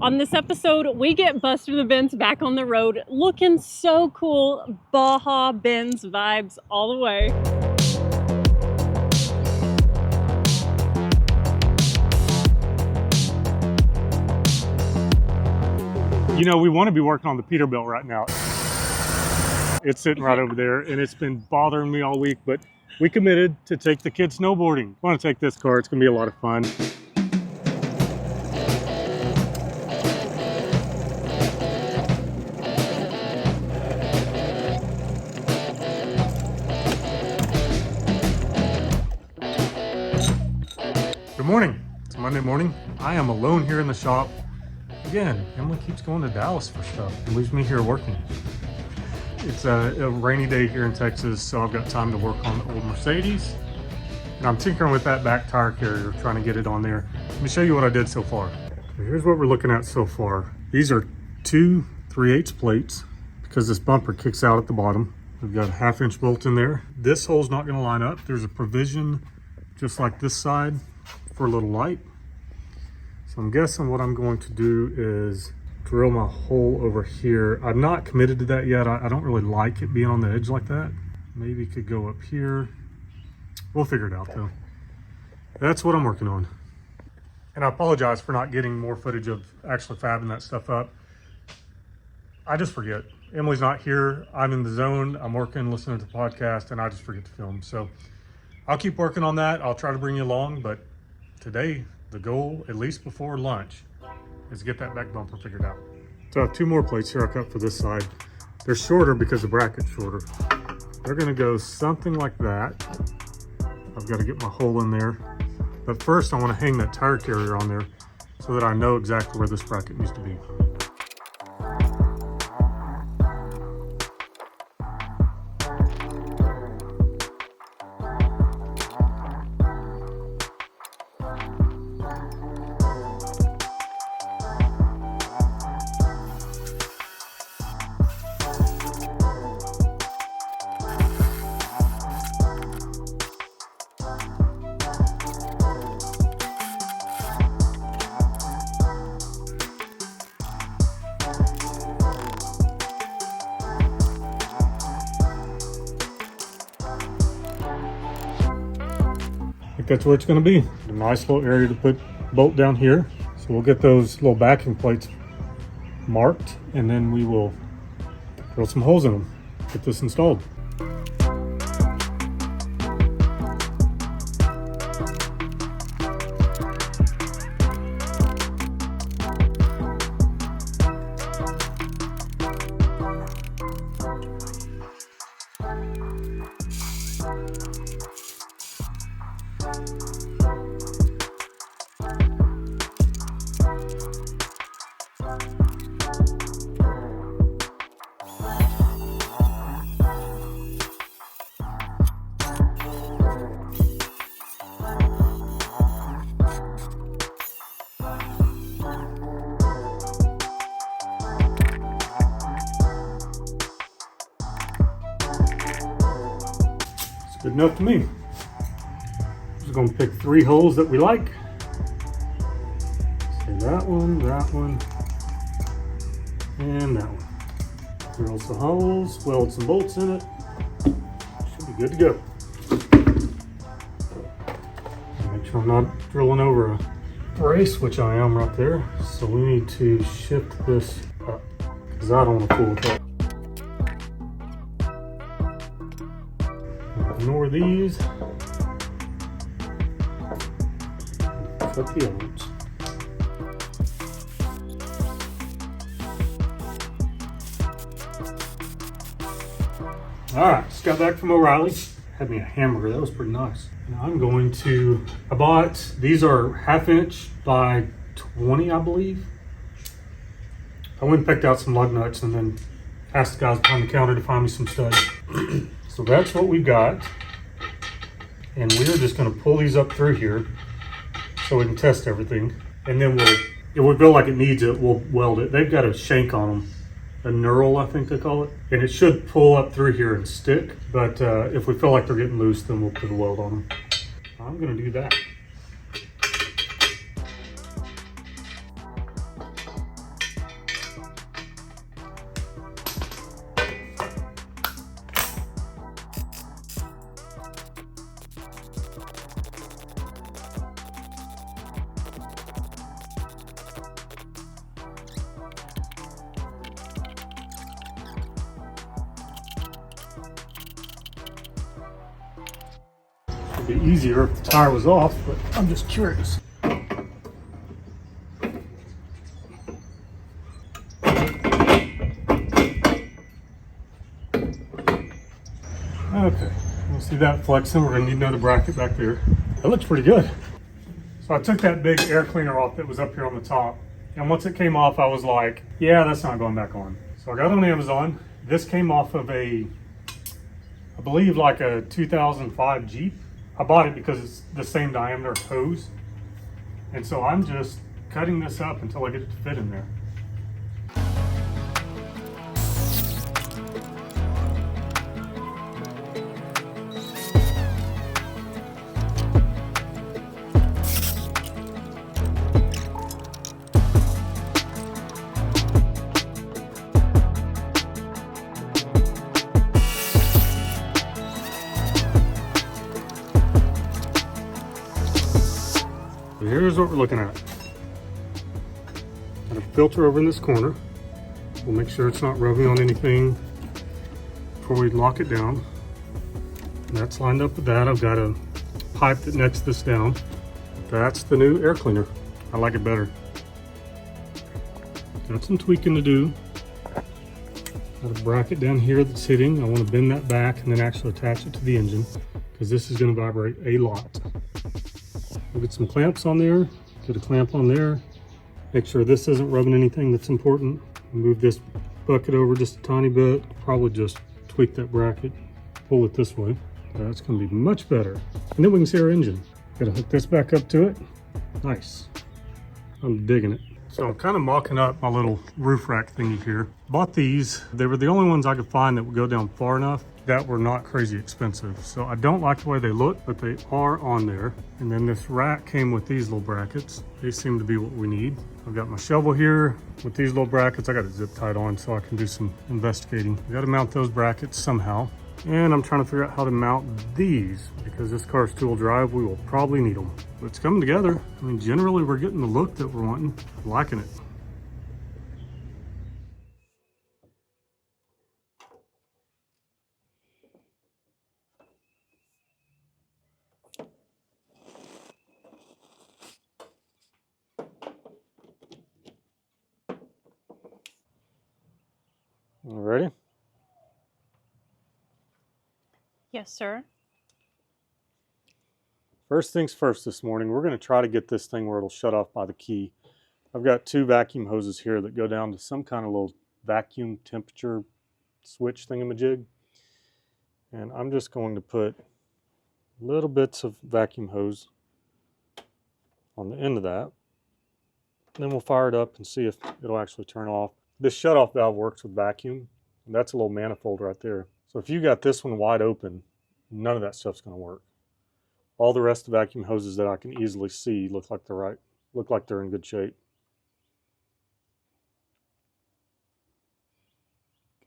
On this episode, we get Buster the Benz back on the road, looking so cool. Baja Benz vibes all the way. You know, we want to be working on the Peterbilt right now. It's sitting right over there, and it's been bothering me all week, but we committed to take the kids snowboarding. I want to take this car. It's going to be a lot of fun. Good morning. It's Monday morning. I am alone here in the shop. Again, Emily keeps going to Dallas for stuff and leaves me here working. It's a rainy day here in Texas, so I've got time to work on the old Mercedes. And I'm tinkering with that back tire carrier, trying to get it on there. Let me show you what I did so far. Here's what we're looking at so far. These are two 3/8 plates because this bumper kicks out at the bottom. We've got a 1/2-inch bolt in there. This hole's not going to line up. There's a provision just like this side for a little light. So I'm guessing what I'm going to do is drill my hole over here. I'm not committed to that yet. I don't really like it being on the edge like that. Maybe it could go up here. We'll figure it out though. That's what I'm working on. And I apologize for not getting more footage of actually fabbing that stuff up. I just forget. Emily's not here. I'm in the zone. I'm working, listening to the podcast, and I just forget to film. So I'll keep working on that. I'll try to bring you along, but today, the goal, at least before lunch, is to get that back bumper figured out. So I have two more plates here I cut for this side. They're shorter because the bracket's shorter. They're gonna go something like that. I've got to get my hole in there. But first I want to hang that tire carrier on there so that I know exactly where this bracket needs to be. That's where it's going to be. A nice little area to put bolt down here. So we'll get those little backing plates marked and then we will drill some holes in them, get this installed. Good enough to me. Just gonna pick 3 holes that we like. Say that one, and that one. Drill some holes, weld some bolts in it. Should be good to go. Make sure I'm not drilling over a brace, which I am right there. So we need to shift this up because I don't want to fool with that. Ignore these. Cut the ends. All right, just got back from O'Reilly's. Had me a hamburger. That was pretty nice. Now I'm going to. I bought these are 1/2 inch by 20, I believe. I went and picked out some lug nuts and then asked the guys behind the counter to find me some studs. So that's what we got. And we're just going to pull these up through here so we can test everything. And then if we feel like it needs it, we'll weld it. They've got a shank on them, a knurl, I think they call it. And it should pull up through here and stick. But if we feel like they're getting loose, then we'll put a weld on them. I'm going to do that. It'd be easier if the tire was off, but I'm just curious. Okay, we'll see that flexing. We're gonna need another bracket back there. That looks pretty good. So I took that big air cleaner off that was up here on the top. And once it came off, I was like, yeah, that's not going back on. So I got on Amazon. This came off of I believe like a 2005 Jeep. I bought it because it's the same diameter hose. And so I'm just cutting this up until I get it to fit in there. Here's what we're looking at. Got a filter over in this corner. We'll make sure it's not rubbing on anything before we lock it down. And that's lined up with that. I've got a pipe that nets this down. That's the new air cleaner. I like it better. Got some tweaking to do. Got a bracket down here that's hitting. I want to bend that back and then actually attach it to the engine because this is going to vibrate a lot. We'll get some clamps on there, get a clamp on there, make sure this isn't rubbing anything that's important. Move this bucket over just a tiny bit, probably just tweak that bracket, pull it this way. That's gonna be much better. And then we can see our engine. Gotta hook this back up to it. Nice. I'm digging it. So I'm kind of mocking up my little roof rack thingy here. Bought these. They were the only ones I could find that would go down far enough that were not crazy expensive. So I don't like the way they look, but they are on there. And then this rack came with these little brackets. They seem to be what we need. I've got my shovel here with these little brackets. I got it zip tied on so I can do some investigating. I got to mount those brackets somehow. And I'm trying to figure out how to mount these because this car's two-wheel drive. We will probably need them. But it's coming together. I mean, generally we're getting the look that we're wanting. I'm liking it. All ready? Yes, sir. First things first this morning, we're going to try to get this thing where it'll shut off by the key. I've got two vacuum hoses here that go down to some kind of little vacuum temperature switch thingamajig. And I'm just going to put little bits of vacuum hose on the end of that. Then we'll fire it up and see if it'll actually turn off. This shutoff valve works with vacuum, and that's a little manifold right there. So if you got this one wide open, none of that stuff's going to work. All the rest of the vacuum hoses that I can easily see look like they're in good shape.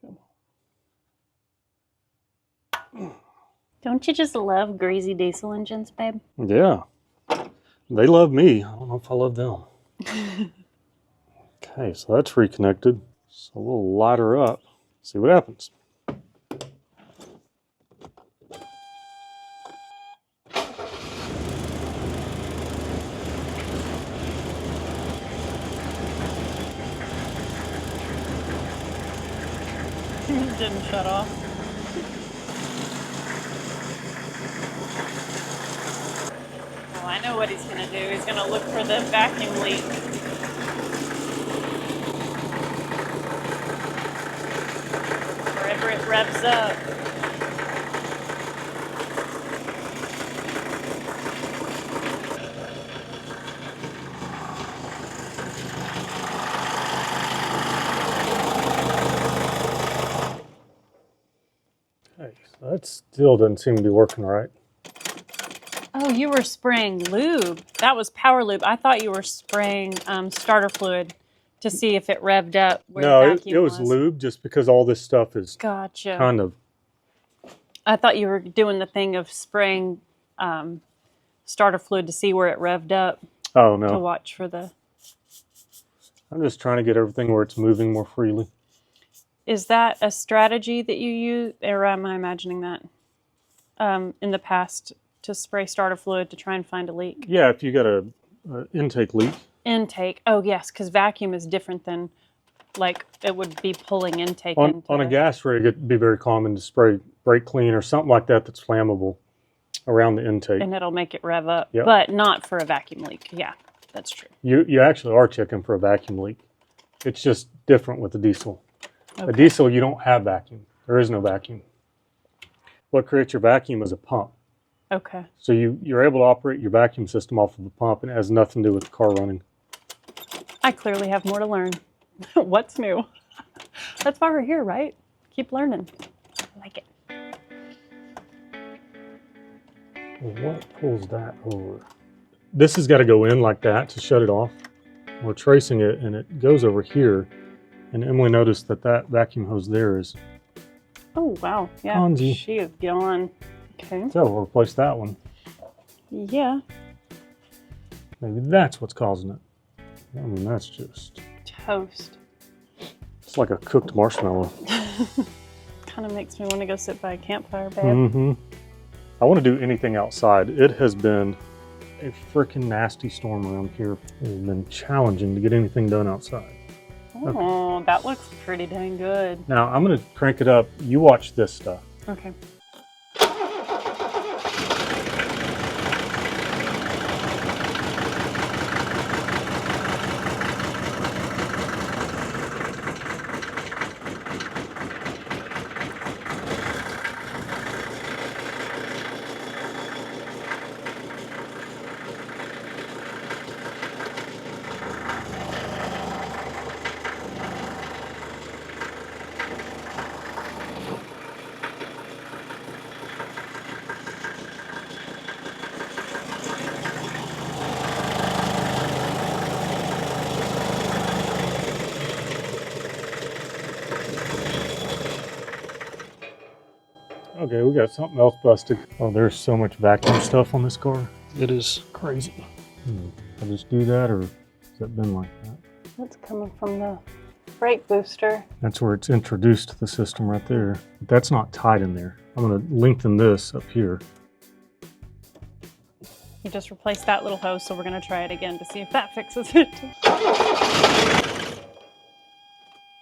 Come on. Don't you just love greasy diesel engines, babe? Yeah. They love me. I don't know if I love them. Okay, so that's reconnected. So we'll light her up, see what happens. Didn't shut off. Oh, I know what he's going to do. He's going to look for the vacuum leak. Wherever it revs up. Okay, so that still doesn't seem to be working right. Oh, you were spraying lube. That was power lube. I thought you were spraying starter fluid to see if it revved up where the vacuum it was lube just because all this stuff is Gotcha. kind of... I thought you were doing the thing of spraying starter fluid to see where it revved up. Oh, no. To watch for the... I'm just trying to get everything where it's moving more freely. Is that a strategy that you use, or am I imagining that in the past to spray starter fluid to try and find a leak. Yeah, if you got a intake leak. Intake. Oh, yes, because vacuum is different than, like, it would be pulling intake On a gas rig, it'd be very common to spray Brakleen or something like that that's flammable around the intake. And it'll make it rev up, yep. But not for a vacuum leak. Yeah, that's true. You actually are checking for a vacuum leak. It's just different with the diesel. Okay. A diesel, you don't have vacuum. There is no vacuum. What creates your vacuum is a pump. Okay. So you're able to operate your vacuum system off of a pump, and it has nothing to do with the car running. I clearly have more to learn. What's new? That's why we're here, right? Keep learning. I like it. Well, what pulls that over? This has got to go in like that to shut it off. We're tracing it, and it goes over here. And Emily noticed that that vacuum hose there is. Oh, wow. Yeah, Kanji. She is gone. Okay. So we'll replace that one. Yeah. Maybe that's what's causing it. I mean, that's just... toast. It's like a cooked marshmallow. Kind of makes me want to go sit by a campfire, babe. Mm-hmm. I want to do anything outside. It has been a freaking nasty storm around here. It has been challenging to get anything done outside. Oh, okay. That looks pretty dang good. Now, I'm going to crank it up. You watch this stuff. Okay. Okay, we got something else busted. Oh, there's so much vacuum stuff on this car. It is crazy. I just do that, or has it been like that? That's coming from the brake booster. That's where it's introduced to the system right there. But that's not tight in there. I'm going to lengthen this up here. You just replaced that little hose, so we're going to try it again to see if that fixes it.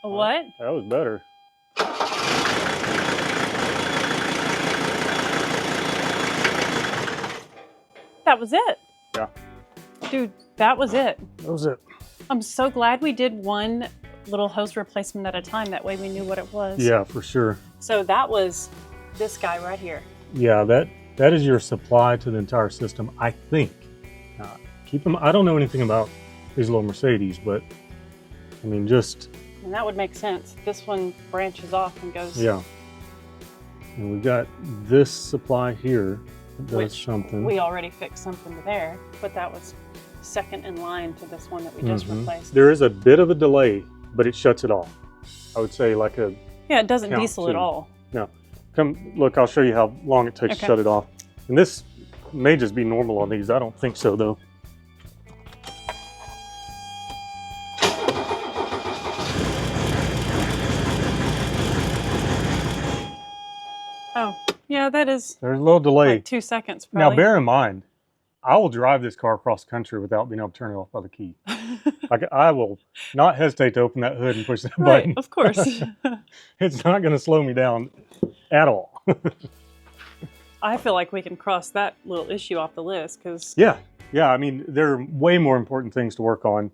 What? That was better. That was it. Yeah. Dude, that was it. That was it. I'm so glad we did one little hose replacement at a time. That way we knew what it was. Yeah, for sure. So that was this guy right here. Yeah, that is your supply to the entire system, I think. Keep them. I don't know anything about these little Mercedes, but I mean, just. And that would make sense. This one branches off and goes. Yeah. And we've got this supply here. It does which something. We already fixed something there, but that was second in line to this one that we just replaced. There is a bit of a delay, but it shuts it off. I would say like a. Yeah, it doesn't diesel at all. No. Come look, I'll show you how long it takes to shut it off. And this may just be normal on these. I don't think so though. Oh, yeah, that is. There's a little delay. Like 2 seconds, probably. Now, bear in mind, I will drive this car across the country without being able to turn it off by the key. Like, I will not hesitate to open that hood and push that button. Of course. It's not going to slow me down at all. I feel like we can cross that little issue off the list because. Yeah. I mean, there are way more important things to work on.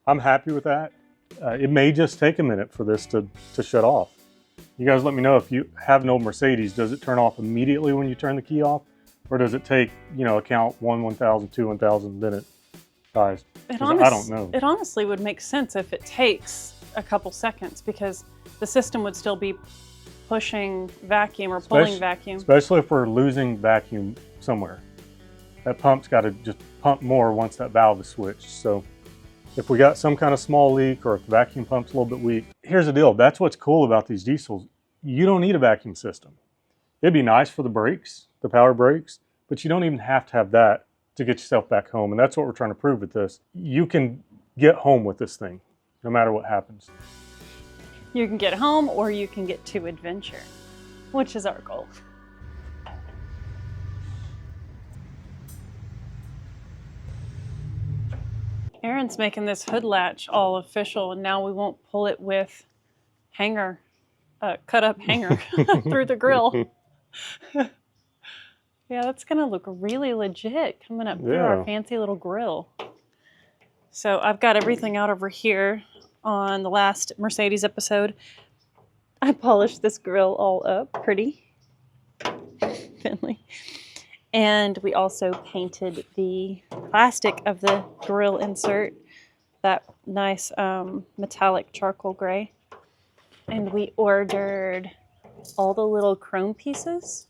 I'm happy with that. It may just take a minute for this to shut off. You guys let me know if you have an old Mercedes, does it turn off immediately when you turn the key off? Or does it take, a count 1, 1,000, 2, 1,000, then it dies? I don't know. It honestly would make sense if it takes a couple seconds because the system would still be pushing vacuum or pulling vacuum. Especially if we're losing vacuum somewhere. That pump's got to just pump more once that valve is switched. So if we got some kind of small leak or if the vacuum pump's a little bit weak, here's the deal. That's what's cool about these diesels. You don't need a vacuum system. It'd be nice for the brakes, the power brakes, but you don't even have to have that to get yourself back home. And that's what we're trying to prove with this. You can get home with this thing, no matter what happens. You can get home or you can get to adventure, which is our goal. Aaron's making this hood latch all official, and now we won't pull it with hanger, cut up hanger through the grill. Yeah, that's gonna look really legit coming up through our fancy little grill. So I've got everything out over here. On the last Mercedes episode, I polished this grill all up pretty. Finley. And we also painted the plastic of the grill insert, that nice metallic charcoal gray. And we ordered all the little chrome pieces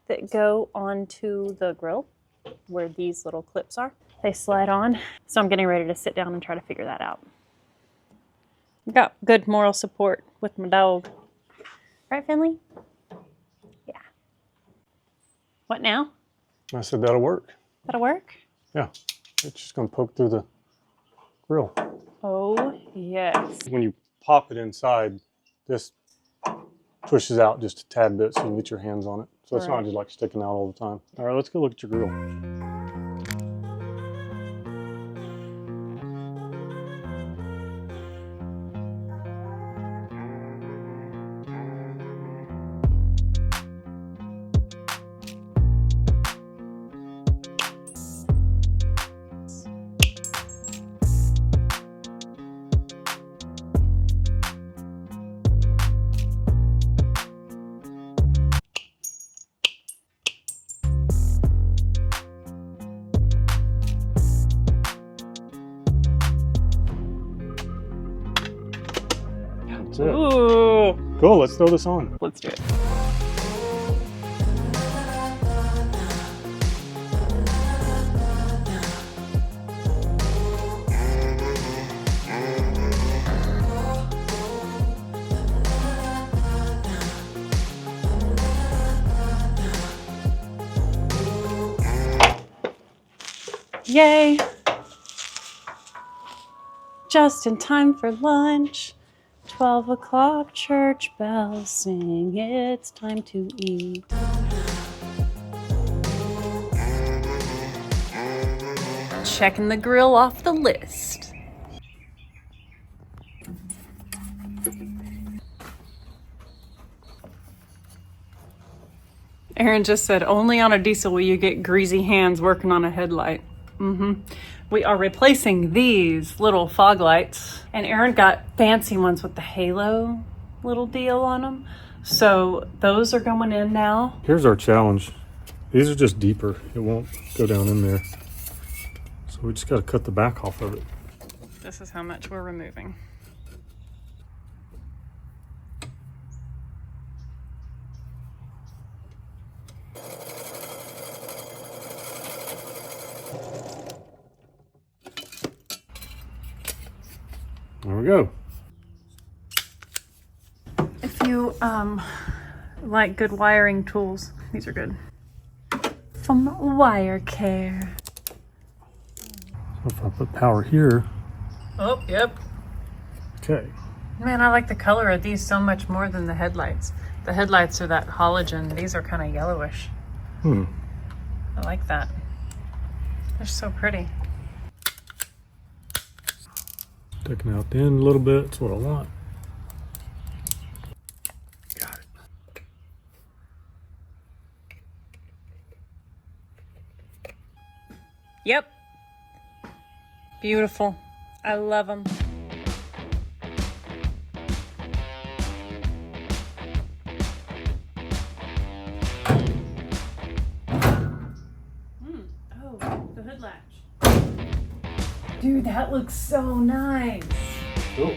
that go onto the grill where these little clips are. They slide on. So I'm getting ready to sit down and try to figure that out. I've got good moral support with my dog. Right, Finley? Yeah. What now? I said that'll work. That'll work? Yeah. It's just going to poke through the grill. Oh, yes. When you pop it inside, this pushes out just a tad bit so you can get your hands on it. So it's not just like sticking out all the time. All right, let's go look at your grill. That's it. Ooh. Cool, let's throw this on. Let's do it. Yay! Just in time for lunch. 12 o'clock, church bells sing, it's time to eat. Checking the grill off the list. Aaron just said, only on a diesel will you get greasy hands working on a headlight. We are replacing these little fog lights, and Aaron got fancy ones with the halo little deal on them. So those are going in now. Here's our challenge. These are just deeper. It won't go down in there. So we just got to cut the back off of it. This is how much we're removing. There we go. If you like good wiring tools, these are good. From Wire Care. So if I put power here. Oh, yep. Okay. Man, I like the color of these so much more than the headlights. The headlights are that halogen. These are kind of yellowish. I like that. They're so pretty. Taking out the end a little bit, that's what I want. Got it. Yep. Beautiful. I love them. Oh, the hood latch. Dude, that looks so nice. Cool.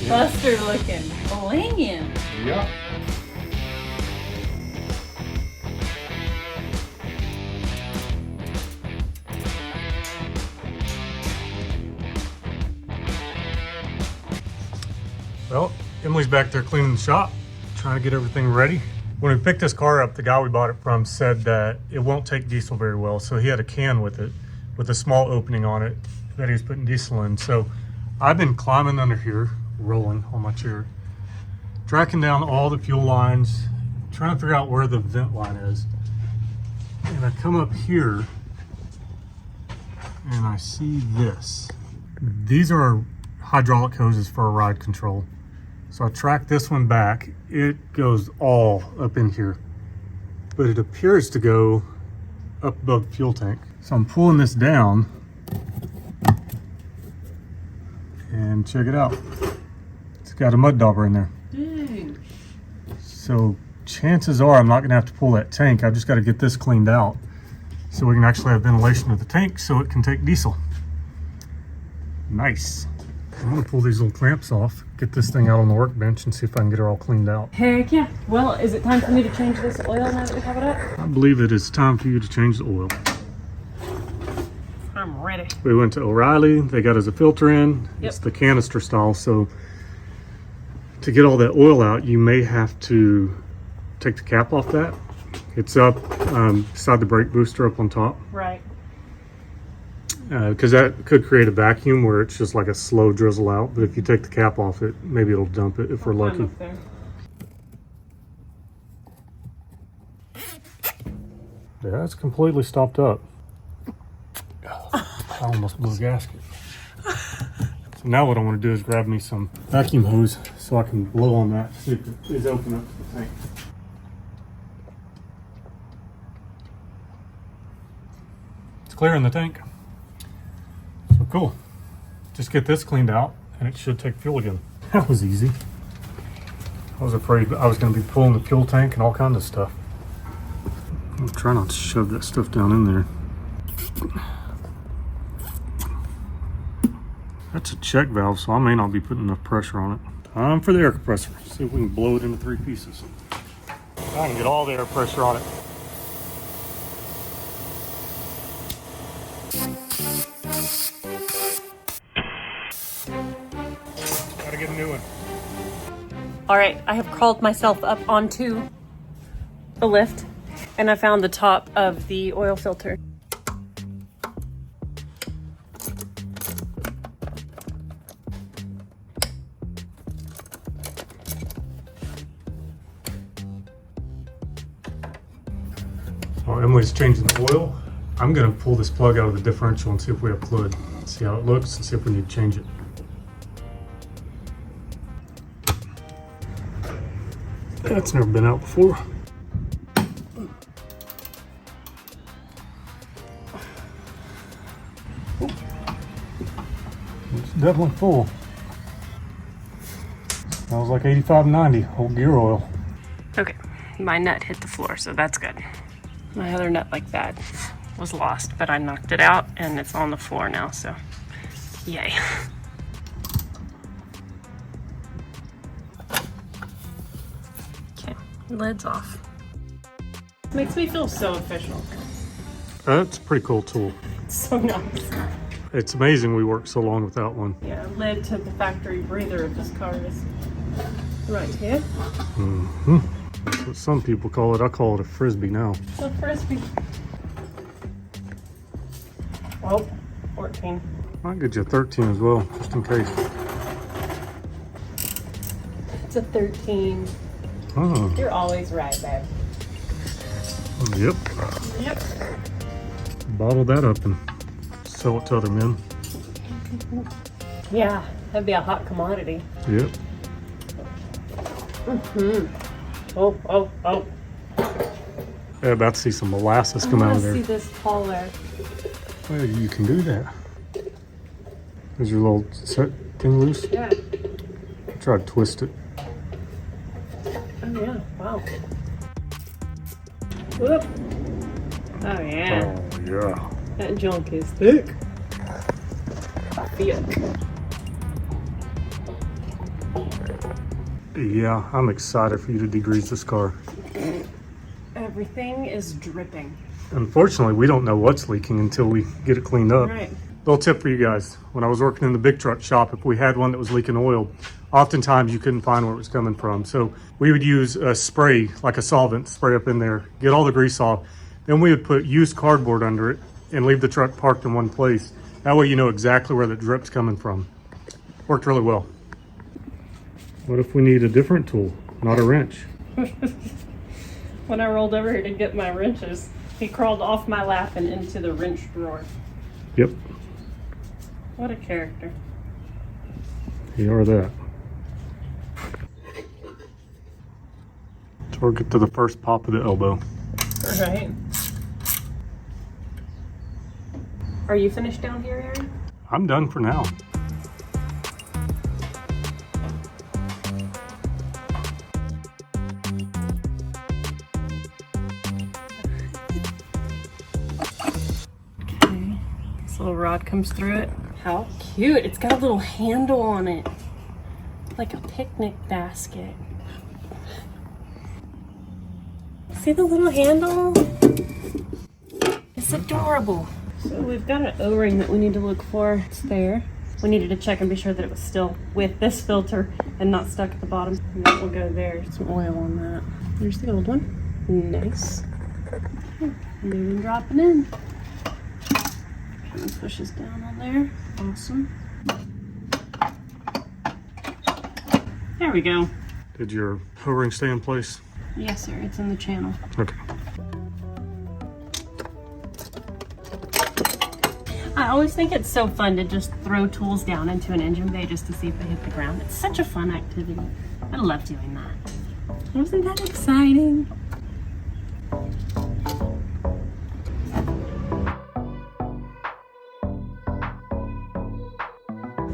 Buster looking. Blingin'. Yeah. Well, Emily's back there cleaning the shop, trying to get everything ready. When we picked this car up, the guy we bought it from said that it won't take diesel very well, so he had a can with it, with a small opening on it that he was putting diesel in. So I've been climbing under here, rolling on my chair, tracking down all the fuel lines, trying to figure out where the vent line is. And I come up here and I see this. These are hydraulic hoses for a ride control. So I track this one back. It goes all up in here, but it appears to go up above the fuel tank. So I'm pulling this down, and check it out. It's got a mud dauber in there. Dang. So chances are I'm not gonna have to pull that tank. I've just got to get this cleaned out so we can actually have ventilation of the tank so it can take diesel. Nice. I'm gonna pull these little clamps off, get this thing out on the workbench and see if I can get her all cleaned out. Heck yeah. Well, is it time for me to change this oil now that we have it up? I believe it is time for you to change the oil. I'm ready. We went to O'Reilly, they got us a filter in. Yep. It's the canister style, so to get all that oil out, you may have to take the cap off that. It's up beside the brake booster up on top. Right. Because that could create a vacuum where it's just like a slow drizzle out. But if you take the cap off it, maybe it'll dump it if we're lucky. Yeah, it's completely stopped up. I almost blew a gasket. So now what I want to do is grab me some vacuum hose so I can blow on that, see if it is open up to the tank. It's clear in the tank. So cool. Just get this cleaned out and it should take fuel again. That was easy. I was afraid I was going to be pulling the fuel tank and all kinds of stuff. I'll try not to shove that stuff down in there. That's a check valve, so I may not be putting enough pressure on it. Time for the air compressor. See if we can blow it into 3 pieces. I can get all the air pressure on it. Gotta get a new one. All right, I have crawled myself up onto the lift and I found the top of the oil filter. While Emily's changing the oil, I'm gonna pull this plug out of the differential and see if we have fluid. See how it looks and see if we need to change it. That's never been out before. It's definitely full. Smells like 85 and 90, old gear oil. Okay, my nut hit the floor, so that's good. My other nut like that was lost, but I knocked it out and it's on the floor now, so yay. Okay, lid's off. Makes me feel so official. That's a pretty cool tool. It's so nice. It's amazing we worked so long without one. Yeah, lid to the factory breather of this car is right here. Mm-hmm. That's what some people call it. I call it a frisbee now. It's a frisbee. Oh, 14. Might get you a 13 as well, just in case. It's a 13. Oh. You're always right, babe. Yep. Yep. Bottle that up and sell it to other men. Yeah, that'd be a hot commodity. Yep. Mm-hmm. Oh. Yeah, about to see some molasses come out of there. I want to see this taller. Well, you can do that. Is your little set thing loose? Yeah. Try to twist it. Oh yeah, wow. Whoop. Oh yeah. Oh, yeah. That junk is thick. I feel it. Yeah, I'm excited for you to degrease this car. Everything is dripping. Unfortunately, we don't know what's leaking until we get it cleaned up. Right. Little tip for you guys. When I was working in the big truck shop, if we had one that was leaking oil, oftentimes you couldn't find where it was coming from. So we would use a spray, like a solvent, spray up in there, get all the grease off. Then we would put used cardboard under it and leave the truck parked in one place. That way you know exactly where the drip's coming from. Worked really well. What if we need a different tool, not a wrench? When I rolled over here to get my wrenches, he crawled off my lap and into the wrench drawer. Yep, What a character. You are that. So we'll get to the first pop of the elbow. Right. Are you finished down here, Aaron? I'm done for now. Okay. This little rod comes through it. How cute. It's got a little handle on it. Like a picnic basket. See the little handle? It's adorable. So we've got an O-ring that we need to look for. It's there. We needed to check and be sure that it was still with this filter and not stuck at the bottom. And that will go there. Some oil on that. There's the old one. Nice. Moving, dropping in. Kind of pushes down on there. Awesome. There we go. Did your O-ring stay in place? Yes, sir. It's in the channel. Okay. I always think it's so fun to just throw tools down into an engine bay just to see if they hit the ground. It's such a fun activity. I love doing that. Wasn't that exciting?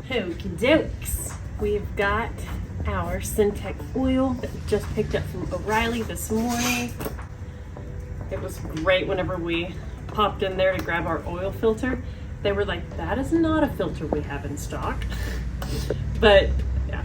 Okie dokes. We've got our Syntec Oil that we just picked up from O'Reilly this morning. It was great whenever we popped in there to grab our oil filter. They were like, that is not a filter we have in stock. But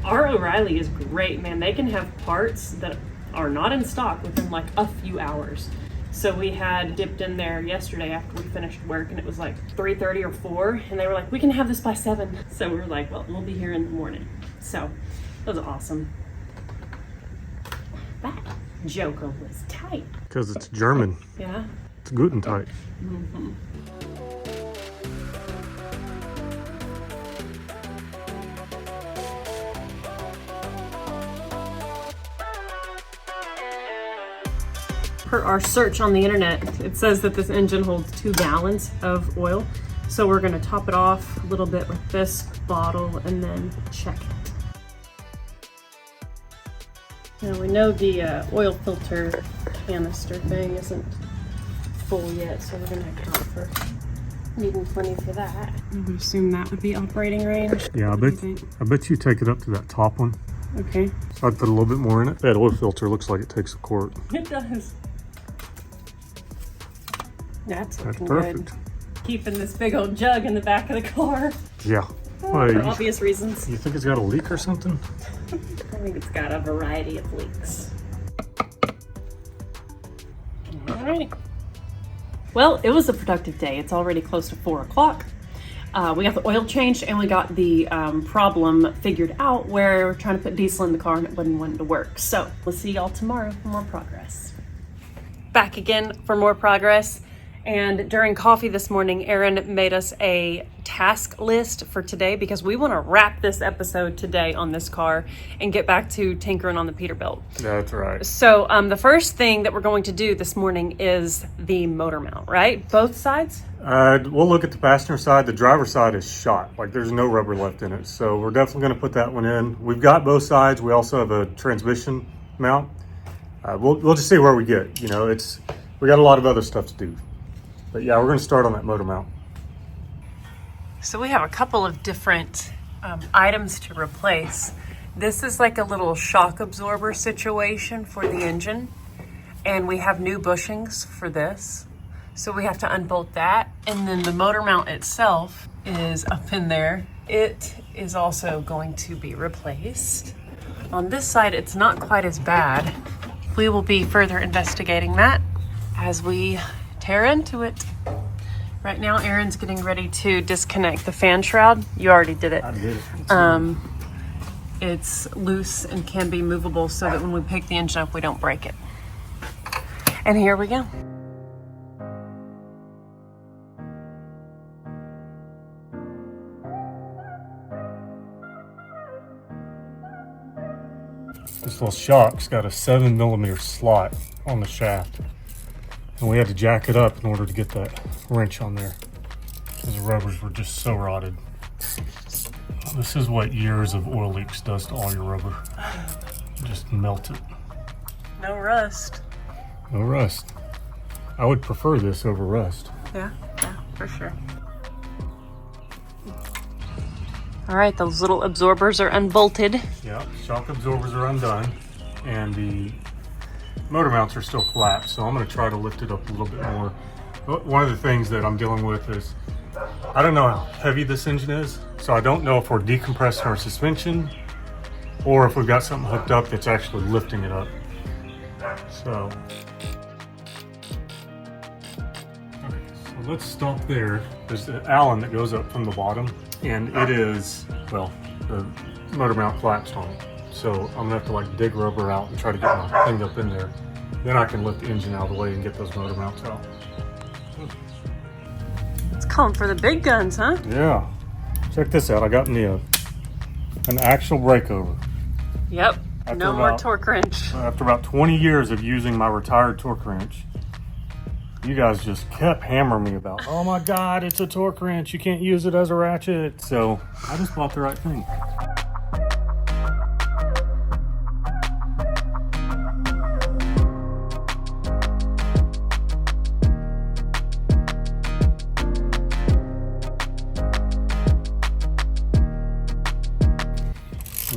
our O'Reilly is great, man. They can have parts that are not in stock within like a few hours. So we had dipped in there yesterday after we finished work, and it was like 3:30 or 4, and they were like, we can have this by 7. So we were like, well, we'll be here in the morning. So that was awesome. That Joker was tight. Because it's German. Yeah. It's Guten tight. Mm-hmm. Per our search on the internet, it says that this engine holds 2 gallons of oil. So we're gonna top it off a little bit with this bottle and then check it. Now we know the oil filter canister thing isn't full yet, so we're gonna account for needing plenty for that. I would assume that would be operating range. Yeah, I bet you take it up to that top one. Okay. So I'd put a little bit more in it. That oil filter looks like it takes a quart. It does. That's looking perfect. good. Keeping this big old jug in the back of the car. Yeah. For obvious reasons. You think it's got a leak or something? I think it's got a variety of leaks. Alrighty. Well, it was a productive day. It's already close to 4 o'clock. We got the oil changed and we got the problem figured out where we're trying to put diesel in the car and it wasn't wanting to work. So we'll see y'all tomorrow for more progress. Back again for more progress. And during coffee this morning, Aaron made us a task list for today because we want to wrap this episode today on this car and get back to tinkering on the Peterbilt. That's right. So the first thing that we're going to do this morning is the motor mount, right? Both sides? We'll look at the passenger side. The driver's side is shot. Like there's no rubber left in it. So we're definitely going to put that one in. We've got both sides. We also have a transmission mount. We'll just see where we get. You know, we got a lot of other stuff to do. But yeah, we're going to start on that motor mount. So we have a couple of different items to replace. This is like a little shock absorber situation for the engine. And we have new bushings for this. So we have to unbolt that. And then the motor mount itself is up in there. It is also going to be replaced. On this side, it's not quite as bad. We will be further investigating that as we tear into it. Right now, Aaron's getting ready to disconnect the fan shroud. You already did it. I did it. It's loose and can be movable so that when we pick the engine up, we don't break it. And here we go. This little shock's got a 7mm slot on the shaft. And we had to jack it up in order to get that wrench on there because the rubbers were just so rotted. This is what years of oil leaks does to all your rubber. Just melt it. No rust. No rust. I would prefer this over rust. Yeah, for sure. All right, those little absorbers are unbolted. Yeah, shock absorbers are undone, and the motor mounts are still collapsed, so I'm going to try to lift it up a little bit more. One of the things that I'm dealing with is, I don't know how heavy this engine is, so I don't know if we're decompressing our suspension or if we've got something hooked up that's actually lifting it up. So let's stop there. There's the Allen that goes up from the bottom, and it is, well, the motor mount collapsed on it. So I'm gonna have to like dig rubber out and try to get my thing up in there. Then I can lift the engine out of the way and get those motor mounts out. It's calling for the big guns, huh? Yeah. Check this out. I got me an actual breakover. Yep. No more torque wrench. After about 20 years of using my retired torque wrench, you guys just kept hammering me about, oh my God, it's a torque wrench. You can't use it as a ratchet. So I just bought the right thing.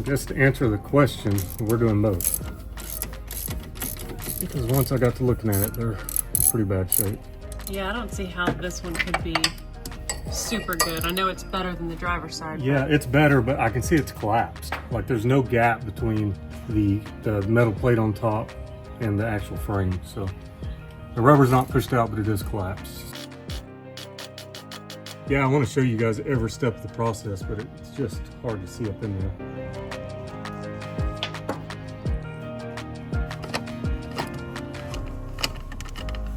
Just to answer the question, we're doing both. Because once I got to looking at it, they're in pretty bad shape. Yeah, I don't see how this one could be super good. I know it's better than the driver's side. Yeah, it's better, but I can see it's collapsed. Like there's no gap between the metal plate on top and the actual frame. So the rubber's not pushed out, but it is collapsed. Yeah, I want to show you guys every step of the process, but it's just hard to see up in there.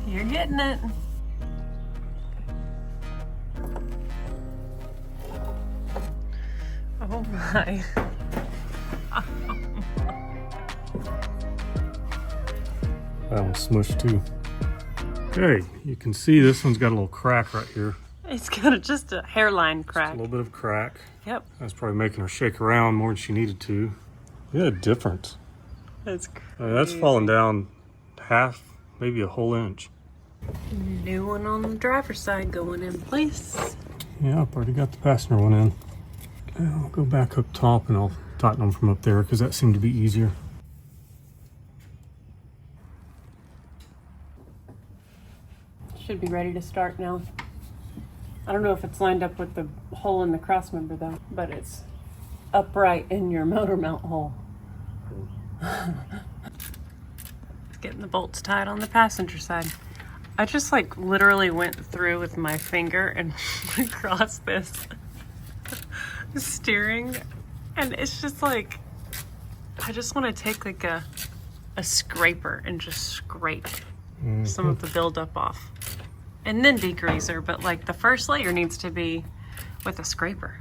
You're getting it. Oh my. That one's smushed too. Okay, you can see this one's got a little crack right here. It's got just a hairline crack. Just a little bit of crack. Yep. That's probably making her shake around more than she needed to. Yeah, different. That's crazy. That's falling down half, maybe a whole inch. New one on the driver's side going in place. Yeah, I've already got the passenger one in. Okay, I'll go back up top and I'll tighten them from up there because that seemed to be easier. Should be ready to start now. I don't know if it's lined up with the hole in the cross member though, but it's upright in your motor mount hole. Getting the bolts tied on the passenger side. I just like literally went through with my finger and across this steering, and it's just like, I just want to take like a scraper and just scrape some of the buildup off. And then degreaser, but like the first layer needs to be with a scraper.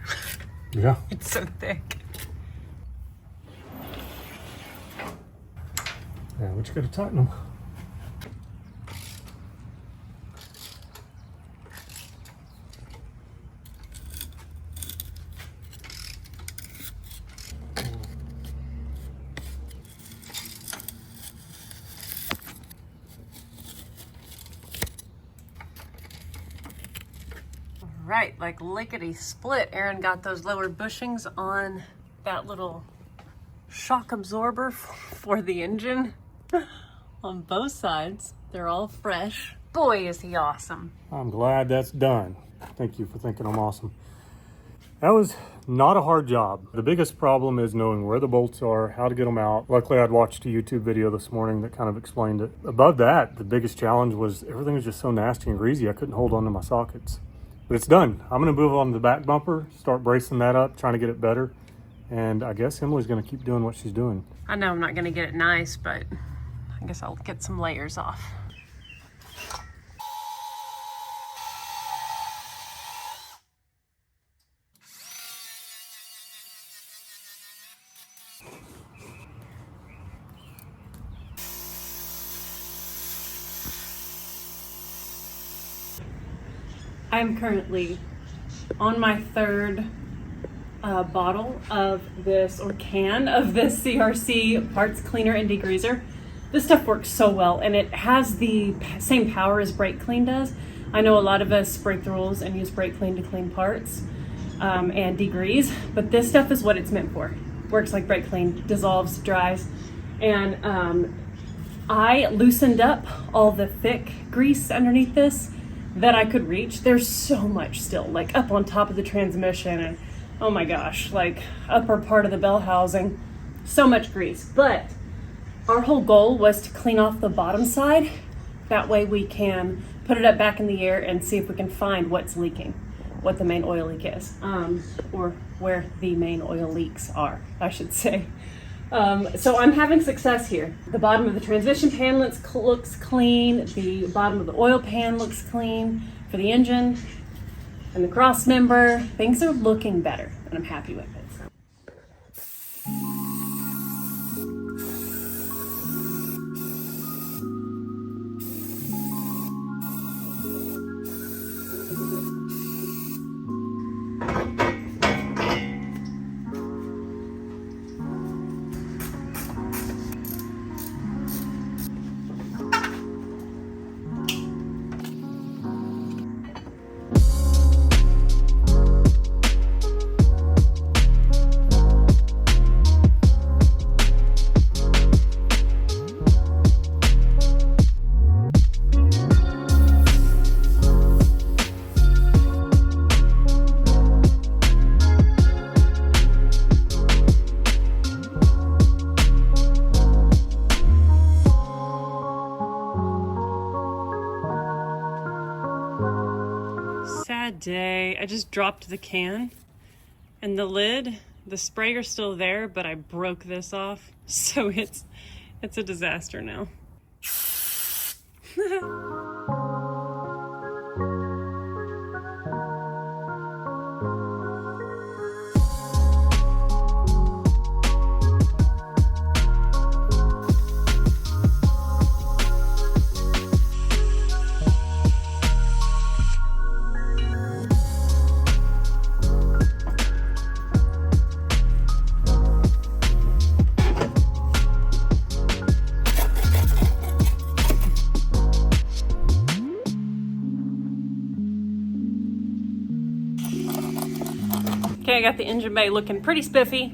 Yeah. It's so thick. Yeah, we just gotta tighten them. Right, like lickety split, Aaron got those lower bushings on that little shock absorber for the engine on both sides. They're all fresh. Boy, is he awesome. I'm glad that's done. Thank you for thinking I'm awesome. That was not a hard job. The biggest problem is knowing where the bolts are, how to get them out. Luckily, I'd watched a YouTube video this morning that kind of explained it. Above that, the biggest challenge was everything was just so nasty and greasy, I couldn't hold on to my sockets. But it's done. I'm gonna move on to the back bumper, start bracing that up, trying to get it better. And I guess Emily's gonna keep doing what she's doing. I know I'm not gonna get it nice, but I guess I'll get some layers off. I am currently on my third bottle of this, or can of this CRC parts cleaner and degreaser. This stuff works so well, and it has the same power as Brakleen does. I know a lot of us break the rules and use Brakleen to clean parts and degrease, but this stuff is what it's meant for. Works like Brakleen, dissolves, dries, and I loosened up all the thick grease underneath this that I could reach. There's so much still, like up on top of the transmission, and oh my gosh, like upper part of the bell housing, so much grease. But our whole goal was to clean off the bottom side. That way we can put it up back in the air and see if we can find what's leaking, what the main oil leak is, or where the main oil leaks are, I should say. So I'm having success here. The bottom of the transmission pan looks clean. The bottom of the oil pan looks clean for the engine and the cross member. Things are looking better, and I'm happy with it. Sad day. I just dropped the can and the lid, the sprayer's still there, but I broke this off, so it's a disaster now. Okay, I got the engine bay looking pretty spiffy,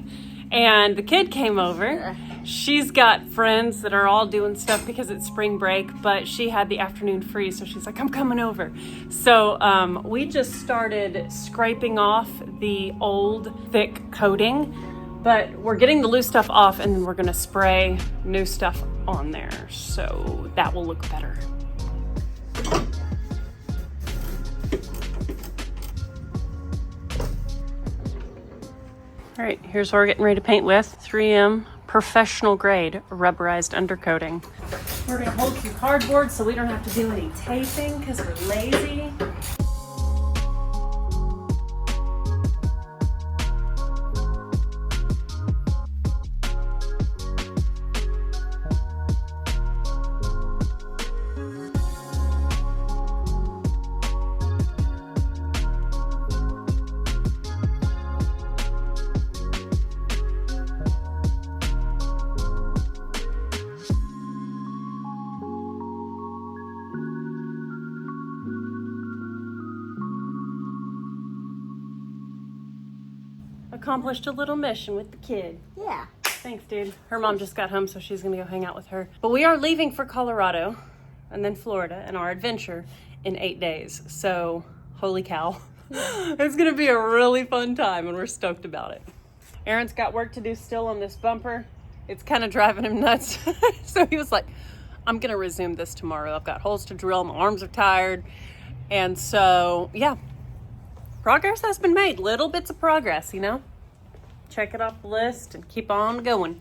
and the kid came over. She's got friends that are all doing stuff because it's spring break, but she had the afternoon free, so she's like, I'm coming over. So we just started scraping off the old thick coating, but we're getting the loose stuff off, and then we're gonna spray new stuff on there, so that will look better. All right, here's what we're getting ready to paint with. 3M professional grade rubberized undercoating. We're gonna hold some cardboard so we don't have to do any taping because we're lazy. Accomplished a little mission with the kid. Yeah. Thanks, dude. Her mom just got home, so she's gonna go hang out with her. But we are leaving for Colorado and then Florida and our adventure in 8 days. So, holy cow. It's gonna be a really fun time and we're stoked about it. Aaron's got work to do still on this bumper. It's kind of driving him nuts. So he was like, I'm gonna resume this tomorrow. I've got holes to drill, my arms are tired. And so, yeah, progress has been made. Little bits of progress, you know? Check it off the list and keep on going.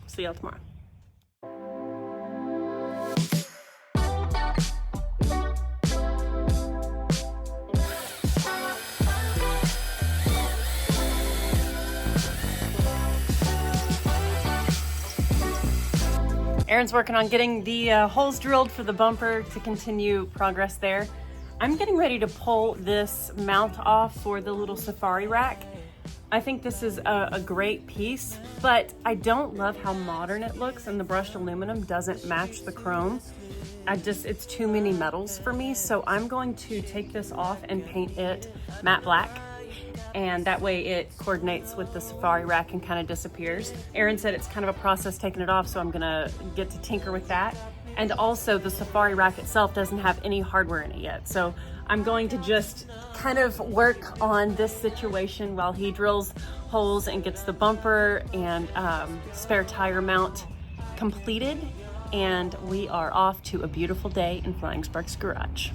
See y'all tomorrow. Aaron's working on getting the holes drilled for the bumper to continue progress there. I'm getting ready to pull this mount off for the little safari rack. I think this is a great piece, but I don't love how modern it looks, and the brushed aluminum doesn't match the chrome. It's too many metals for me, so I'm going to take this off and paint it matte black, and that way it coordinates with the safari rack and kind of disappears. Aaron said it's kind of a process taking it off, so I'm gonna get to tinker with that. And also the safari rack itself doesn't have any hardware in it yet, so I'm going to just kind of work on this situation while he drills holes and gets the bumper and spare tire mount completed. And we are off to a beautiful day in Flying Sparks Garage.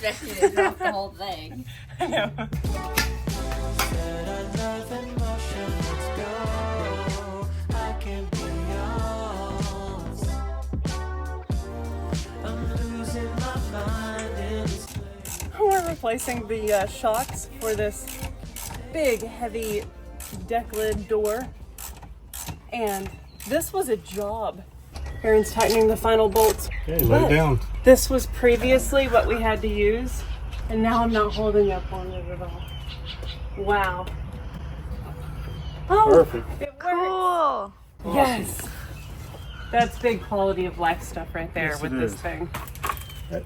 expect you to drop the whole thing. I know. We're replacing the shocks for this big, heavy deck lid door. And this was a job. Aaron's tightening the final bolts. Okay, lay it down. This was previously what we had to use, and now I'm not holding up on it at all. Wow. Oh, Perfect. It works. Cool. Yes. That's big quality of life stuff right there Yes, with it this is. thing.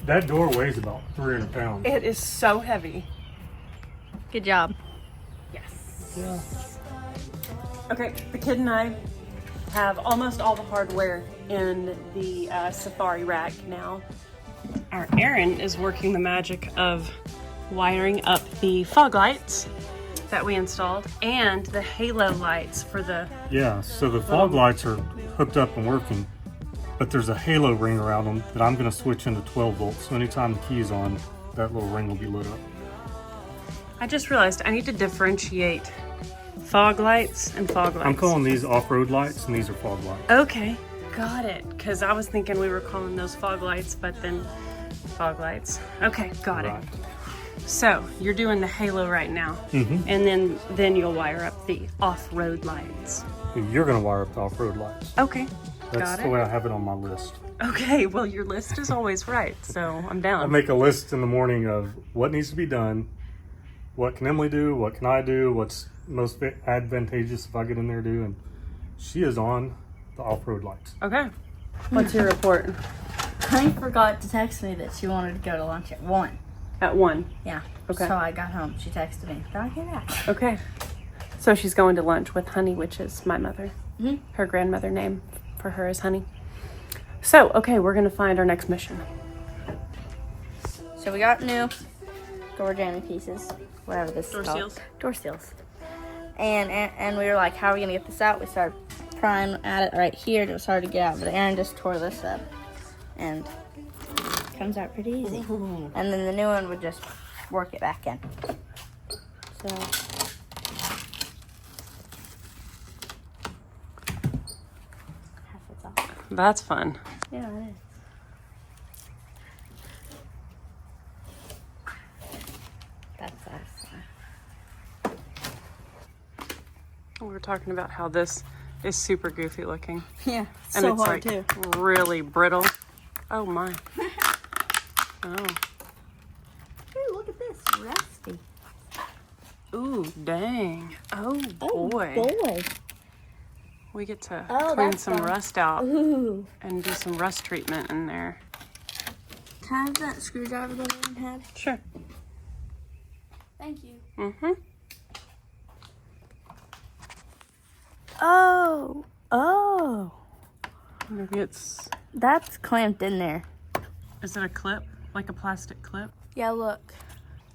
That door weighs about 300 pounds. It is so heavy. Good job. Yes. Yeah. Okay, the kid and I have almost all the hardware in the safari rack now. Our Aaron is working the magic of wiring up the fog lights that we installed and the halo lights for the... Yeah, so the fog lights are hooked up and working, but there's a halo ring around them that I'm going to switch into 12 volts. So anytime the key is on, that little ring will be lit up. I just realized I need to differentiate fog lights and fog lights. I'm calling these off-road lights, and these are fog lights. Okay, got it. Because I was thinking we were calling those fog lights, but then fog lights. Okay, got Right. it. So you're doing the halo right now, and then you'll wire up the off-road lights. You're going to wire up the off-road lights. Okay, That's got the it. way I have it on my list. Okay, well your list is always right, so I'm I down. make a list in the morning of what needs to be done, what can Emily do, what can I do, what's most advantageous if I get in there to do, and she is on the off-road lights. Okay, what's your report? Honey forgot to text me that she wanted to go to lunch at 1. At 1. Yeah. Okay. So I got home. She texted me. Did I get that? Okay, so she's going to lunch with Honey, which is my mother. Her grandmother name for her is Honey. So, okay, we're gonna find our next mission. So we got new door jamming pieces. Whatever this Door is called. seals? Door seals. And we were like, how are we going to get this out? We started prying at it right here. It was hard to get out. But Aaron just tore this up. And it comes out pretty easy. Ooh. And then the new one would just work it back in. So... half it's off. That's fun. Yeah, it is. That's satisfying. We were talking about how this is super goofy looking. Yeah, And so it's hard like too. really brittle. Oh my. Oh. Ooh, look at this, rusty. Ooh, dang. Oh boy. boy. We get to Oh, clean that's some fun. rust out Ooh. and do some rust treatment in there. Can I have that screwdriver that Aaron had? Sure. Thank you. Mm-hmm. Oh. Maybe it's... That's clamped in there. Is it a clip? Like a plastic clip. Yeah, look.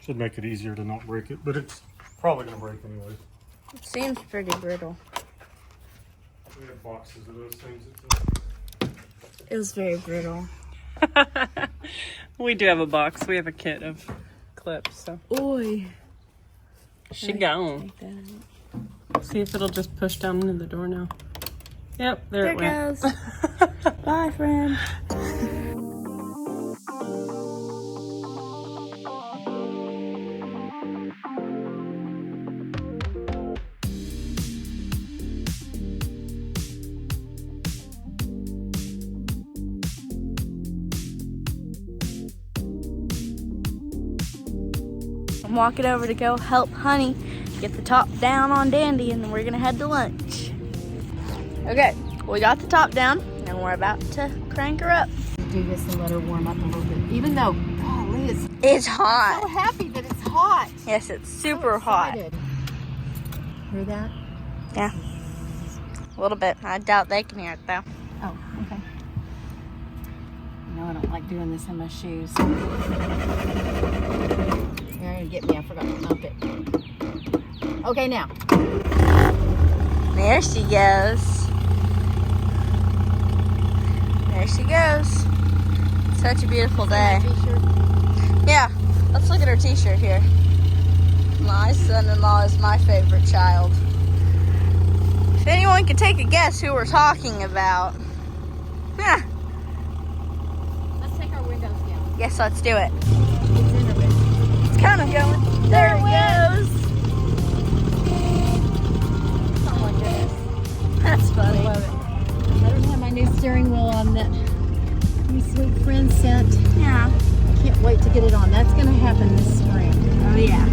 Should make it easier to not break it, but it's probably gonna break anyway. It seems pretty brittle. We have boxes of those things. It was very brittle. We do have a box. We have a kit of clips. So. Oi. She gone. See if it'll just push down into the door now. Yep, there it went. Goes. Bye, friend. I'm walking over to go help Honey get the top down on Dandy, and then we're gonna head to lunch. Okay, we got the top down, and we're about to crank her up. Do this and let her warm up a little bit. Even though, golly, It's hot. so happy that it's hot. Yes, it's super hot. Hear that? Yeah, a little bit. I doubt they can hear it though. Oh, okay. No, I don't like doing this in my shoes. You're gonna get me. I forgot to bump it. Okay, now. There she goes. There she goes. Such a beautiful day. T-shirt. Yeah, let's look at her t-shirt here. My son-in-law is my favorite child. If anyone could take a guess who we're talking about. Huh. Let's take our windows down. Yes, let's do it. It's in her bed. It's kind of going. There it goes. Oh my goodness. That's I funny. love it. I don't have my new steering wheel on that my sweet friend sent. Yeah. I can't wait to get it on. That's gonna happen this spring. Oh yeah.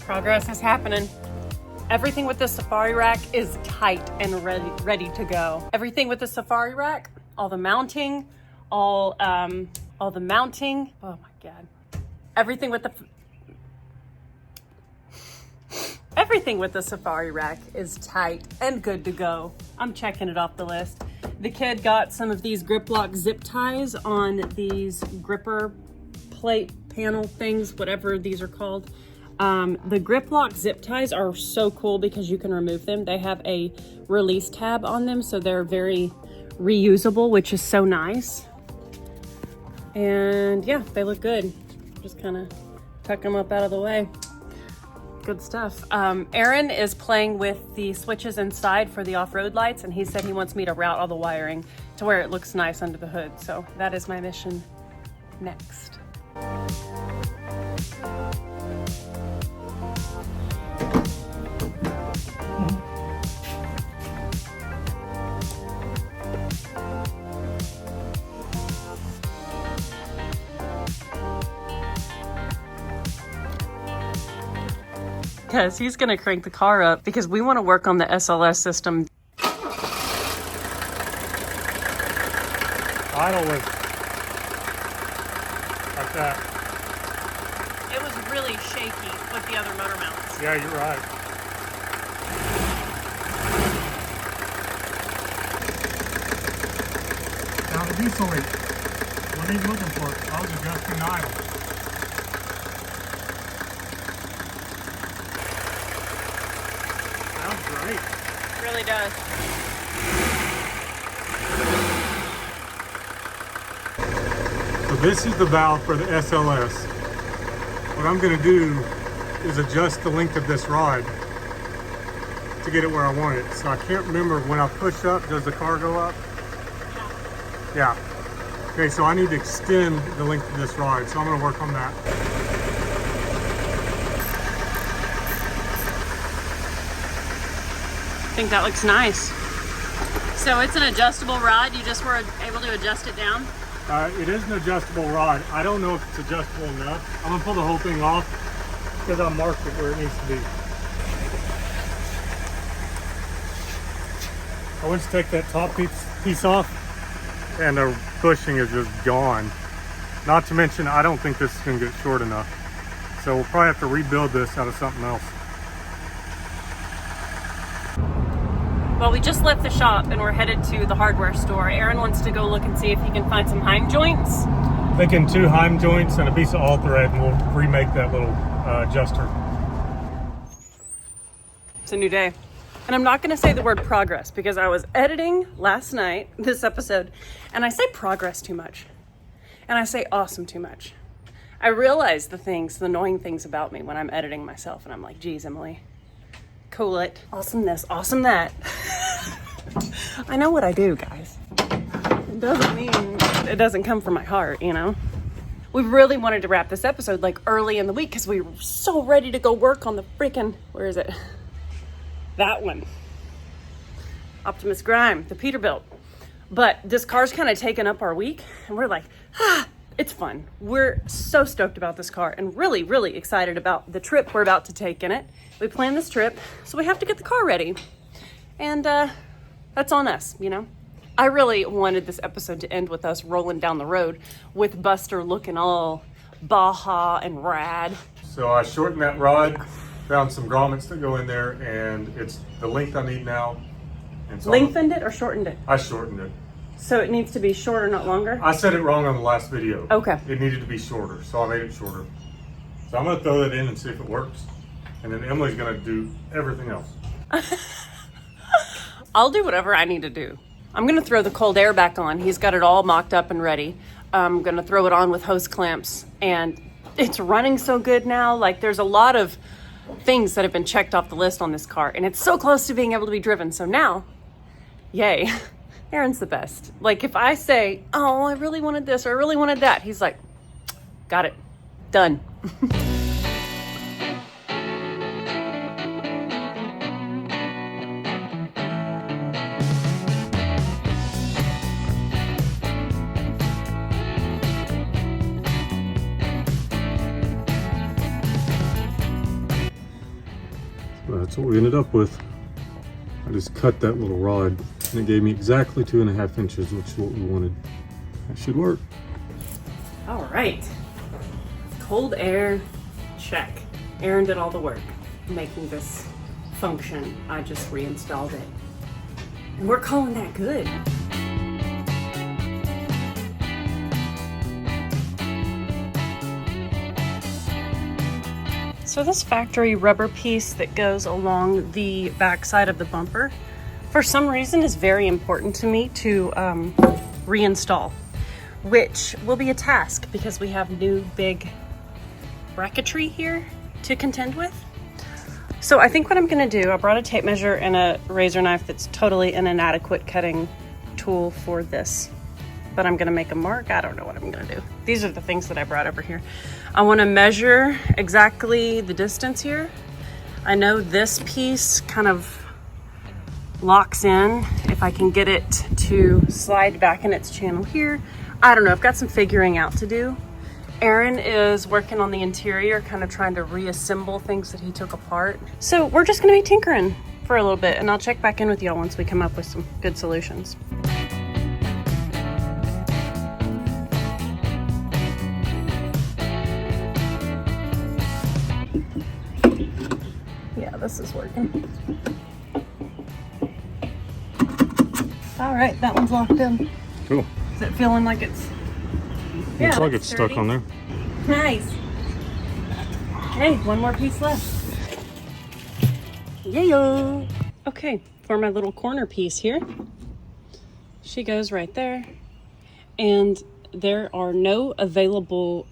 Progress is happening. Everything with the safari rack is tight and ready to go. Everything with the safari rack, all the mounting, all the mounting. Oh my God. Everything with the safari rack is tight and good to go. I'm checking it off the list. The kid got some of these grip lock zip ties on these gripper plate panel things, whatever these are called. The grip lock zip ties are so cool because you can remove them. They have a release tab on them, so they're very reusable, which is so nice. And yeah, they look good. Just kind of tuck them up out of the way. Good stuff. Aaron is playing with the switches inside for the off-road lights, and he said he wants me to route all the wiring to where it looks nice under the hood. So that is my mission next. Because he's going to crank the car up because we want to work on the SLS system. Idle was like that. It was really shaky with the other motor mounts. Yeah, you're right. Now the diesel leak. What are you looking for? I was adjusting the idle. Sounds great. Really does. So this is the valve for the SLS. What I'm going to do is adjust the length of this rod to get it where I want it. So I can't remember, when I push up, does the car go up? Yeah. Okay, so I need to extend the length of this rod, so I'm going to work on that. I think that looks nice. So it's an adjustable rod. You just were able to adjust it down? It is an adjustable rod. I don't know if it's adjustable enough. I'm going to pull the whole thing off because I marked it where it needs to be. I went to take that top piece off and the bushing is just gone. Not to mention, I don't think this is going to get short enough. So we'll probably have to rebuild this out of something else. Well, we just left the shop and we're headed to the hardware store. Aaron wants to go look and see if he can find some Heim joints Thinking 2 Heim joints and a piece of all thread, and we'll remake that little adjuster. It's a new day. And I'm not going to say the word progress because I was editing last night, this episode, and I say progress too much. And I say awesome too much. I realize the annoying things about me when I'm editing myself, and I'm like, geez, Emily, cool it. Awesome this, awesome that. I know what I do, guys. It doesn't mean it doesn't come from my heart, you know? We really wanted to wrap this episode like early in the week because we were so ready to go work on the freaking, where is it? That one. Optimus Grime, the Peterbilt. But this car's kind of taken up our week, and we're like, it's fun. We're so stoked about this car and really, really excited about the trip we're about to take in it. We planned this trip, so we have to get the car ready. And that's on us, you know? I really wanted this episode to end with us rolling down the road with Buster looking all Baja and rad. So I shortened that rod, found some grommets that go in there, and it's the length I need now. And so Lengthened it or shortened it? I shortened it. So it needs to be shorter, not longer? I said it wrong on the last video. Okay. It needed to be shorter, so I made it shorter. So I'm gonna throw that in and see if it works. And then Emily's gonna do everything else. I'll do whatever I need to do. I'm gonna throw the cold air back on. He's got it all mocked up and ready. I'm gonna throw it on with hose clamps, and it's running so good now. Like, there's a lot of things that have been checked off the list on this car, and it's so close to being able to be driven. So now, yay, Aaron's the best. Like, if I say, oh, I really wanted this or I really wanted that, he's like, got it, done. That's what we ended up with. I just cut that little rod, and it gave me exactly 2.5 inches, which is what we wanted. That should work. All right, cold air, check. Aaron did all the work making this function. I just reinstalled it, and we're calling that good. So this factory rubber piece that goes along the back side of the bumper, for some reason is very important to me to reinstall, which will be a task because we have new big bracketry here to contend with. So I think what I'm gonna do, I brought a tape measure and a razor knife that's totally an inadequate cutting tool for this, but I'm gonna make a mark. I don't know what I'm gonna do. These are the things that I brought over here. I wanna measure exactly the distance here. I know this piece kind of locks in if I can get it to slide back in its channel here. I don't know, I've got some figuring out to do. Aaron is working on the interior, kind of trying to reassemble things that he took apart. So we're just gonna be tinkering for a little bit, and I'll check back in with y'all once we come up with some good solutions. Yeah, this is working. All right, that one's locked in. Cool. Is it feeling like it's... Looks like it's stuck on there. Nice. Hey, one more piece left. Yeah. Okay, for my little corner piece here, she goes right there. And there are no available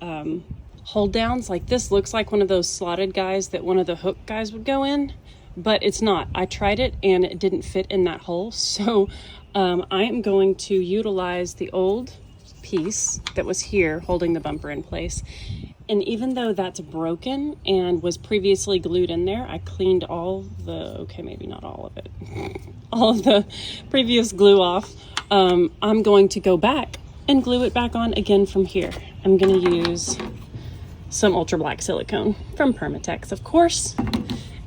hold downs. Like, this looks like one of those slotted guys that one of the hook guys would go in, but it's not. I tried it and it didn't fit in that hole. So I am going to utilize the old piece that was here holding the bumper in place. And even though that's broken and was previously glued in there, I cleaned all the, okay, maybe not all of it, all of the previous glue off. I'm going to go back and glue it back on again from here. I'm going to use some ultra black silicone from Permatex, of course.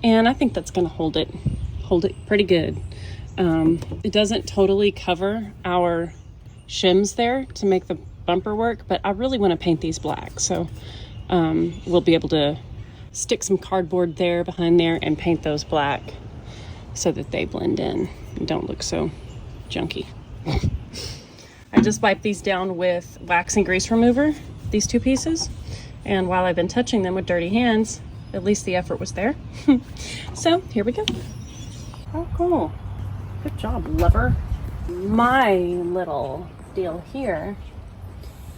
And I think that's going to hold it pretty good. It doesn't totally cover our shims there to make the bumper work, but I really want to paint these black. So we'll be able to stick some cardboard there behind there and paint those black so that they blend in and don't look so junky. I just wiped these down with wax and grease remover, these 2 pieces. And while I've been touching them with dirty hands, at least the effort was there. So here we go. Oh, cool. Good job, lover. My little deal here.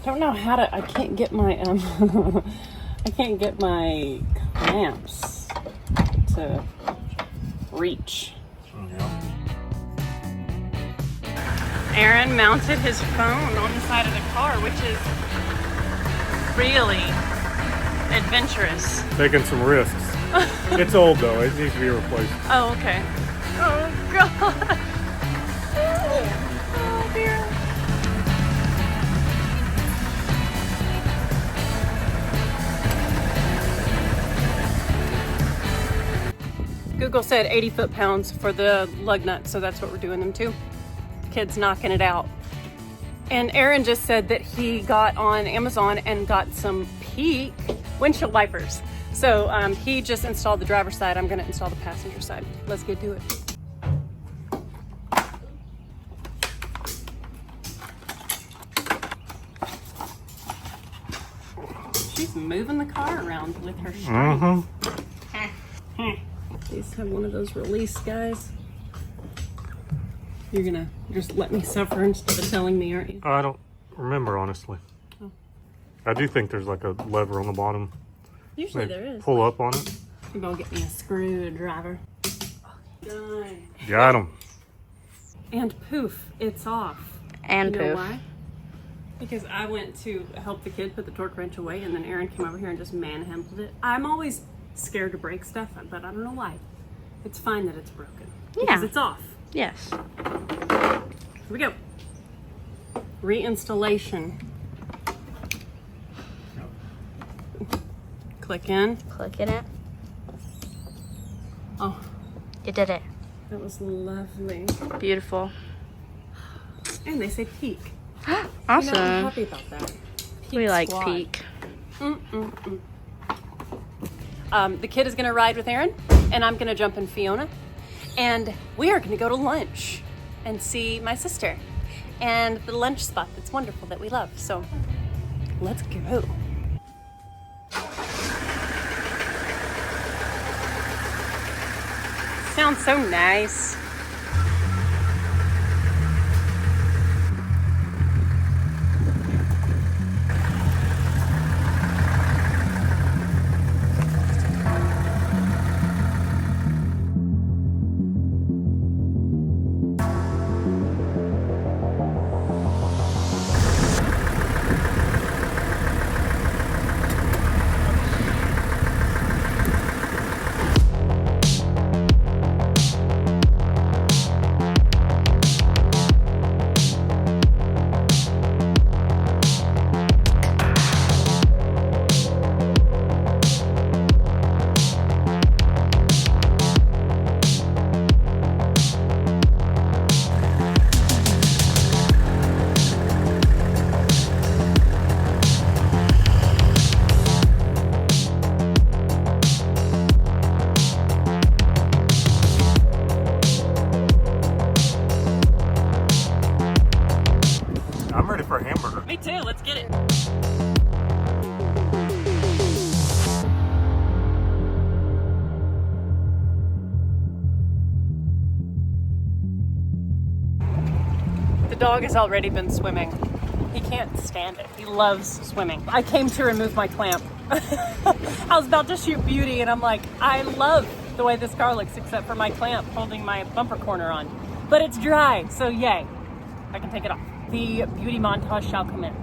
Don't know how to, I can't get my, I can't get my clamps to reach. Aaron mounted his phone on the side of the car, which is really adventurous. Taking some risks. It's old though, it needs to be replaced. Oh, okay. Oh, God. Oh, dear. Google said 80 foot-pounds for the lug nuts, so that's what we're doing them to. Kid's knocking it out. And Aaron just said that he got on Amazon and got some Peak windshield wipers. So he just installed the driver's side. I'm gonna install the passenger side. Let's get to it. She's moving the car around with her string. These have one of those release guys. You're gonna just let me suffer instead of telling me, aren't you? I don't remember, honestly. Oh. I do think there's like a lever on the bottom. Usually there is. Pull up on it. I'm gonna get me a screwdriver. Done. Got him. And poof, it's off. And You know poof. why? Because I went to help the kid put the torque wrench away, and then Aaron came over here and just manhandled it. I'm always scared to break stuff, but I don't know why. It's fine that it's broken. Because Yeah. it's off. Yes. Here we go. Reinstallation. Click in. Click in it. Oh, You did it. that was lovely. Beautiful. And they say Peak. Awesome. You know, I'm happy about that. We Peak like squad. Peak. The kid is gonna ride with Aaron, and I'm gonna jump in Fiona, and we are gonna go to lunch and see my sister and the lunch spot that's wonderful that we love. So let's go. Sounds so nice. I'm ready for a hamburger. Me too, let's get it. The dog has already been swimming. He can't stand it. He loves swimming. I came to remove my clamp. I was about to shoot Beauty and I'm like, I love the way this car looks except for my clamp holding my bumper corner on. But it's dry, so yay. I can take it off. The beauty montage shall commence.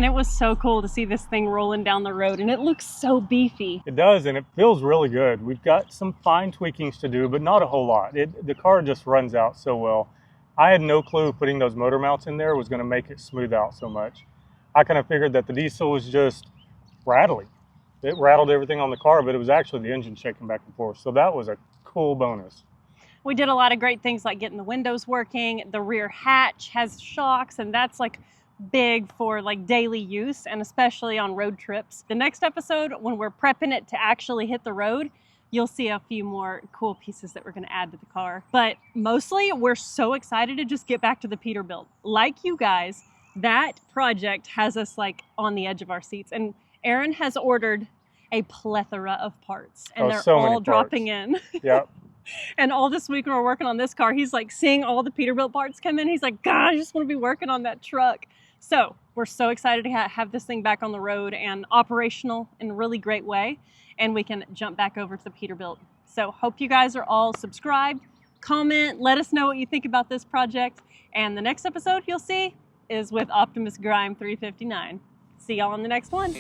And it was so cool to see this thing rolling down the road, and it looks so beefy. It does, and it feels really good. We've got some fine tweakings to do, but not a whole lot. The car just runs out so well. I had no clue putting those motor mounts in there was going to make it smooth out so much. I kind of figured that the diesel was just rattly. It rattled everything on the car, but it was actually the engine shaking back and forth. So that was a cool bonus. We did a lot of great things like getting the windows working. The rear hatch has shocks, and that's like big for like daily use and especially on road trips. The next episode, when we're prepping it to actually hit the road, you'll see a few more cool pieces that we're going to add to the car. But mostly, we're so excited to just get back to the Peterbilt. Like you guys, that project has us like on the edge of our seats. And Aaron has ordered a plethora of parts, and they're so many all dropping in. Yep. And all this week when we're working on this car, he's like seeing all the Peterbilt parts come in. He's like, God, I just want to be working on that truck. So we're so excited to have this thing back on the road and operational in a really great way. And we can jump back over to the Peterbilt. So hope you guys are all subscribed, comment, let us know what you think about this project. And the next episode you'll see is with Optimus Grime 359. See y'all on the next one.